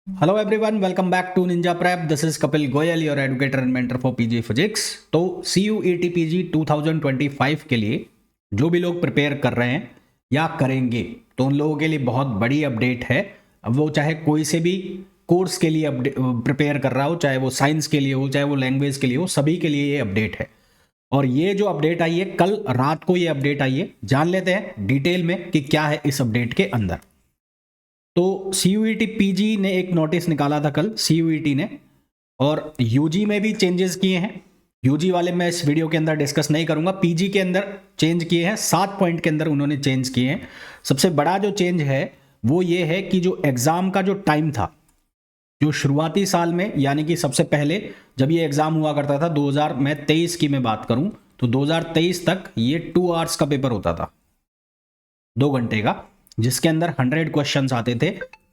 Hello everyone, welcome back to Ninja Prep. This is Kapil Goyal, your educator and mentor for PG physics. तो CUET PG 2025 के लिए जो भी लोग प्रिपेयर कर रहे हैं या करेंगे, तो उन लोगों के लिए बहुत बड़ी अपडेट है। अब वो चाहे कोई से भी कोर्स के लिए प्रिपेयर कर रहा हो, चाहे वो साइंस के लिए हो, चाहे वो लैंग्वेज के लिए हो, सभी के लिए ये अपडेट है। और ये जो अपडेट आई है, कल रात को ये अपडेट आई है। जान लेते हैं डिटेल में कि क्या है इस अपडेट के अंदर। तो CUET PG ने एक नोटिस निकाला था कल, CUET ने, और यूजी में भी चेंजेस किए हैं। यूजी वाले मैं इस वीडियो के अंदर डिस्कस नहीं करूंगा, पीजी के अंदर चेंज किए हैं। 7 पॉइंट के अंदर उन्होंने चेंज किए हैं। सबसे बड़ा जो चेंज है वो ये है कि जो एग्जाम का जो टाइम था, जो शुरुआती साल में, यानी कि सबसे पहले जब ये एग्जाम हुआ करता था 2023 की मैं बात करूं, तो 2023 तक ये 2 आवर्स का पेपर होता था, 2 घंटे का, जिसके अंदर 100 क्वेश्चंस आते थे।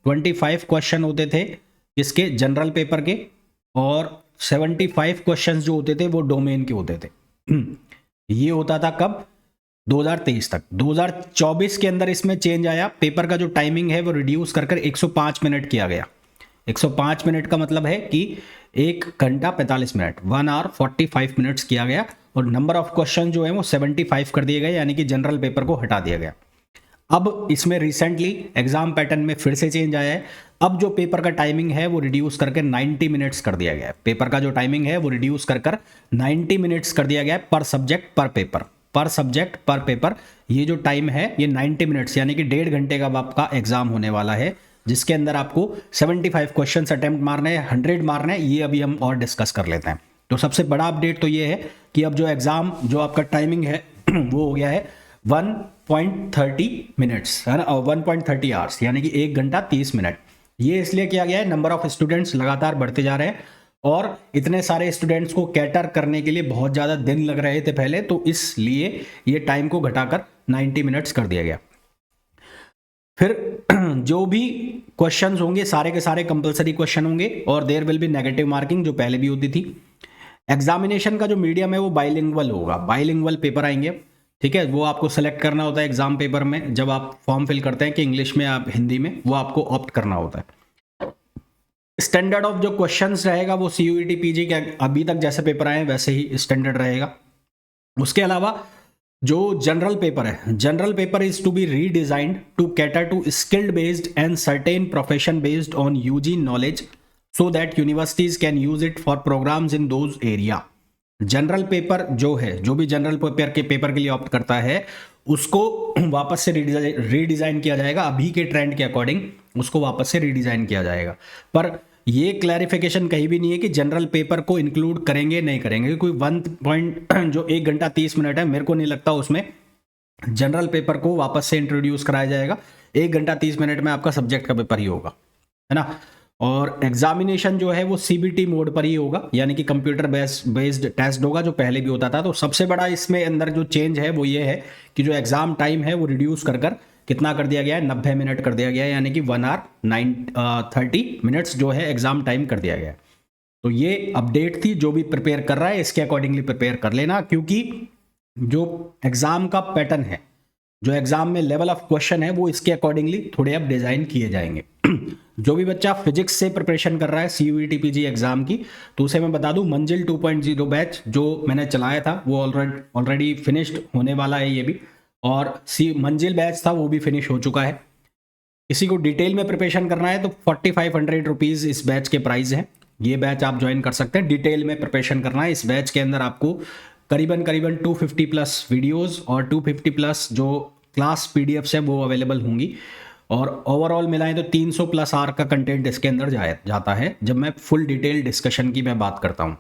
25 क्वेश्चन होते थे इसके जनरल पेपर के, और 75 क्वेश्चंस जो होते थे वो डोमेन के होते थे। ये होता था कब? 2023 तक। 2024 के अंदर इसमें चेंज आया। पेपर का जो टाइमिंग है वो रिड्यूस कर 105 मिनट किया गया। 105 मिनट का मतलब है कि 1 घंटा 45 मिनट, 1 आवर 45 मिनट्स किया गया। और नंबर ऑफ क्वेश्चन जो है वो 75 कर दिए गए, यानी कि जनरल पेपर को हटा दिया गया। अब इसमें रिसेंटली एग्जाम पैटर्न में फिर से चेंज आया है। अब जो पेपर का टाइमिंग है वो रिड्यूस करके 90 मिनट्स कर दिया गया है। पेपर का जो टाइमिंग है वो रिड्यूस कर 90 मिनट्स कर दिया गया है, पर सब्जेक्ट पर पेपर। पर सब्जेक्ट पर पेपर ये जो टाइम है ये 90 मिनट्स, यानी कि 1.5 घंटे का आपका एग्जाम होने वाला है, जिसके अंदर आपको 75 क्वेश्चन अटेम्प्ट मारने हैं, 100 मारने हैं। ये अभी हम और डिस्कस कर लेते हैं। तो सबसे बड़ा अपडेट तो ये है कि अब जो एग्जाम, जो आपका टाइमिंग है वो हो गया है 1.30 मिनट्स, है ना, 1.30 आवर्स, यानी कि 1 घंटा 30 मिनट। ये इसलिए किया गया है, नंबर ऑफ स्टूडेंट्स लगातार बढ़ते जा रहे हैं, और इतने सारे स्टूडेंट्स को कैटर करने के लिए बहुत ज़्यादा दिन लग रहे थे पहले, तो इसलिए ये टाइम को घटाकर 90 मिनट्स कर दिया गया। फिर जो भी क्वेश्चंस होंगे सारे के सारे कंपलसरी क्वेश्चन होंगे, और there will be negative marking, जो पहले भी होती थी। एग्जामिनेशन का जो मीडियम है वो बाइलिंगुअल होगा, बाइलिंगुअल पेपर आएंगे। ठीक है, वो आपको सेलेक्ट करना होता है एग्जाम पेपर में, जब आप फॉर्म फिल करते हैं कि इंग्लिश में आप हिंदी में, वो आपको ऑप्ट करना होता है। स्टैंडर्ड ऑफ जो क्वेश्चंस रहेगा वो CUET PG के अभी तक जैसे पेपर आए वैसे ही स्टैंडर्ड रहेगा। उसके अलावा जो जनरल पेपर है, general paper is to be redesigned to cater to skilled based and certain profession based on UG knowledge, so that universities can use it for programs in those area. General paper जो है, जो भी general paper के लिए opt करता है, उसको वापस से रीडिजाइन किया जाएगा। अभी के ट्रेंड के अकॉर्डिंग उसको वापस से रीडिजाइन किया जाएगा। पर ये क्लैरिफिकेशन कहीं भी नहीं है कि जनरल पेपर को इंक्लूड करेंगे नहीं करेंगे। कोई 1 पॉइंट जो 1 घंटा 30 मिनट है, मेरे को नहीं लगता उसमें जनरल पेपर को वापस से इंट्रोड्यूस कराया जाएगा। 1 घंटा 30 मिनट में आपका सब्जेक्ट का पेपर ही होगा, है ना। और एग्जामिनेशन जो है वो CBT मोड पर ही होगा, यानी कि कंप्यूटर बेस्ड टेस्ट होगा, जो पहले भी होता था। तो सबसे बड़ा इसमें अंदर जो चेंज है वो ये है कि जो एग्जाम टाइम है वो रिड्यूस कर कितना कर दिया गया है, 90 मिनट कर दिया गया है, यानी कि 1 आवर 30 मिनट्स जो है एग्जाम टाइम कर दिया गया है। तो ये अपडेट थी। जो भी प्रिपेयर कर रहा है इसके अकॉर्डिंगली प्रिपेयर कर लेना, क्योंकि जो एग्जाम का पैटर्न है, जो एग्जाम में लेवल ऑफ क्वेश्चन है, वो इसके अकॉर्डिंगली थोड़े अब डिजाइन किए जाएंगे। जो भी बच्चा फिजिक्स से प्रिपरेशन कर रहा है CUET PG एग्जाम की, तो उसे मैं बता दूं, मंजिल 2.0 बैच जो मैंने चलाया था वो ऑलरेडी फिनिश्ड होने वाला है ये भी, और मंजिल बैच था वो भी फिनिश हो चुका है। किसी को डिटेल में प्रिपरेशन करना है तो 4500 रुपीज़ इस बैच के प्राइस हैं। ये बैच आप ज्वाइन कर सकते हैं। डिटेल में प्रिपरेशन करना है, इस बैच के अंदर आपको करीबन 250 प्लस वीडियोस और 250 प्लस जो क्लास PDFs है वो अवेलेबल होंगी, और ओवरऑल मिलाएं तो 300 प्लस आर का कंटेंट इसके अंदर जाता है, जब मैं फुल डिटेल डिस्कशन की मैं बात करता हूँ।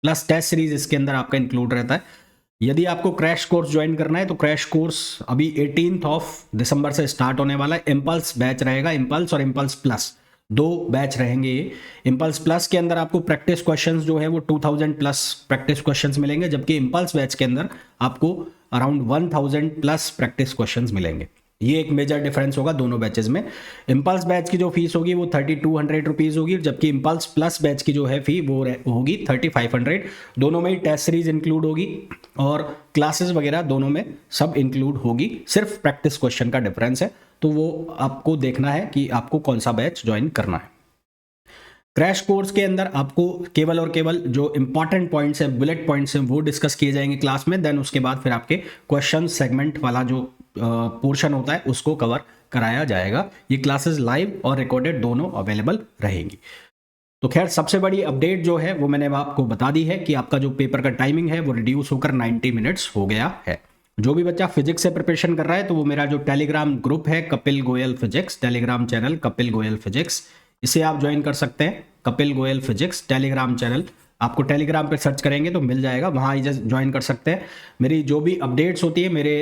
प्लस टेस्ट सीरीज इसके अंदर आपका इंक्लूड रहता है। यदि आपको क्रैश कोर्स ज्वाइन करना है तो क्रैश कोर्स अभी 18 दिसंबर से स्टार्ट होने वाला है। इम्पल्स बैच रहेगा, इम्पल्स और इम्पल्स प्लस, 2 बैच रहेंगे ये। इम्पल्स प्लस के अंदर आपको प्रैक्टिस क्वेश्चंस जो है वो 2000 प्लस प्रैक्टिस क्वेश्चंस मिलेंगे, जबकि इम्पल्स बैच के अंदर आपको अराउंड 1000 प्लस प्रैक्टिस क्वेश्चंस मिलेंगे। ये एक मेजर डिफरेंस होगा दोनों बैचेस में। इम्पल्स बैच की जो फीस होगी वो 3200 रुपीज़ होगी, जबकि इम्पल्स प्लस बैच की जो है फी वो होगी 3500। दोनों में ही टेस्ट सीरीज इंक्लूड होगी और क्लासेस वगैरह दोनों में सब इंक्लूड होगी, सिर्फ प्रैक्टिस क्वेश्चन का डिफरेंस है। तो वो आपको देखना है कि आपको कौन सा बैच ज्वाइन करना है। क्रैश कोर्स के अंदर आपको केवल और केवल जो इंपॉर्टेंट पॉइंट्स हैं, बुलेट पॉइंट्स हैं, वो डिस्कस किए जाएंगे क्लास में। देन उसके बाद फिर आपके क्वेश्चन सेगमेंट वाला जो पोर्शन होता है उसको कवर कराया जाएगा। ये क्लासेस लाइव और रिकॉर्डेड दोनों अवेलेबल रहेंगी। तो खैर सबसे बड़ी अपडेट जो है वो मैंने आपको बता दी है कि आपका जो पेपर का टाइमिंग है वो रिड्यूस होकर 90 मिनट्स हो गया है। जो भी बच्चा फिजिक्स से प्रिपरेशन कर रहा है तो वो मेरा जो टेलीग्राम ग्रुप है Kapil Goyal physics, Telegram channel Kapil Goyal physics, इसे आप ज्वाइन कर सकते हैं। Kapil Goyal physics Telegram channel, आपको टेलीग्राम पे सर्च करेंगे तो मिल जाएगा, वहाँ ज्वाइन कर सकते हैं। मेरी जो भी अपडेट्स होती है, मेरे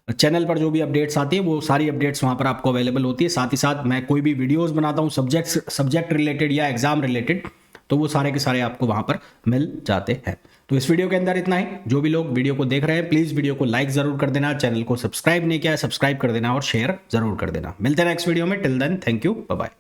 चैनल पर जो भी अपडेट्स आती है वो सारी अपडेट्स वहाँ पर आपको अवेलेबल होती है। साथ ही साथ मैं कोई भी वीडियोस बनाता हूँ सब्जेक्ट रिलेटेड या एग्जाम रिलेटेड, तो वो सारे के सारे आपको वहाँ पर मिल जाते हैं। तो इस वीडियो के अंदर इतना ही। जो भी लोग वीडियो को देख रहे हैं प्लीज़ वीडियो को लाइक ज़रूर कर देना, चैनल को सब्सक्राइब नहीं किया है सब्सक्राइब कर देना और शेयर ज़रूर कर देना। मिलते हैं नेक्स्ट वीडियो में। Till then thank you, bye bye.